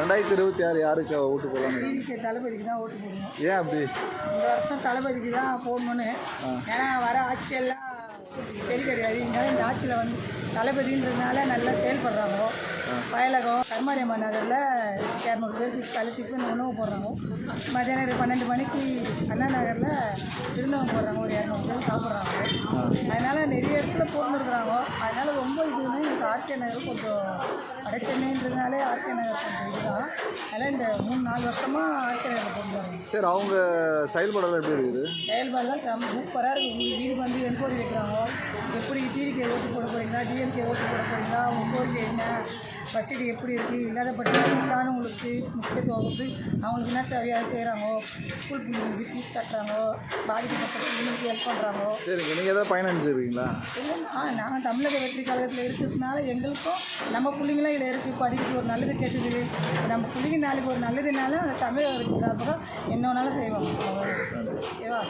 2026 யாருக்கு ஓட்டு போடலாம்? டிவிக்கு தளபதிக்கு தான் ஓட்டு போடணும். ஏன் அப்படி? இந்த வருஷம் தளபதிக்கு தான் போடணும்னு. ஏன்னா வர ஆட்சியெல்லாம் சரி கிடையாது. இந்த ஆட்சியில் வந்து தளபதின்றதுனால நல்லா செயல்படுறாங்க. வயலகம் கருமாரியம்மன் நகரில் 200 பேருக்கு காலை டிஃபன் உணவு போடுறாங்க. மதியானம் 12 மணிக்கு அண்ணா நகரில் விருந்தகம் போடுறாங்க. ஒரு 200 பேர் சாப்பிட்றாங்க. அதனால் நிறைய இடத்துல போட்டுருக்குறாங்க. அதனால் ரொம்ப இதுன்னு எனக்கு ஆர்கே நகர் கொஞ்சம் வட சென்னைன்றதுனாலே ஆர்கே நகர் கொஞ்சம் இதுதான். அதனால் இந்த 3-4 வருஷமாக ஆர்கே நகர் கொண்டு வராங்க. சரி, அவங்க செயல்பாடெல்லாம் எப்படி இருக்குது? செயல்பாடெல்லாம் சூப்பராக இருக்குது. உங்களுக்கு வீடுக்கு வந்து என்கொயரி வைக்கிறாங்க. எப்படி டிவிக்கு ஓட்டு போட போகிறீங்களா, டிஎம்கே ஓட்டு போட போகிறீங்களா, உங்கள் கோரிக்கை என்ன, வசதி எப்படி இருக்குது, இல்லாதப்பட்டவங்களுக்கு முக்கியத்துவம் கொடுத்து அவங்களுக்கு என்ன தேவையாக செய்கிறாங்க. ஸ்கூல் பிள்ளைங்களுக்கு ஃபீஸ் கட்டுறாங்க, பாதிக்கப்பட்டவங்களுக்கு ஹெல்ப் பண்ணுறாங்க. சரிங்க, நீங்கள் எதாவது பயனடைஞ்சிருக்கீங்களா? இல்லைன்னா நாங்கள் தமிழக வெற்றி கழகத்தில் இருக்கிறதுனால எங்களுக்கும் நம்ம பிள்ளைங்களாம் இதில் இருக்குது. படிக்கிறது ஒரு நல்லது கேட்டது, நம்ம பிள்ளைங்க நாளைக்கு ஒரு நல்லதுனால அந்த தமிழக வெற்றி சார்பாக என்ன வேணாலும் செய்வாங்க. ஓகேவா?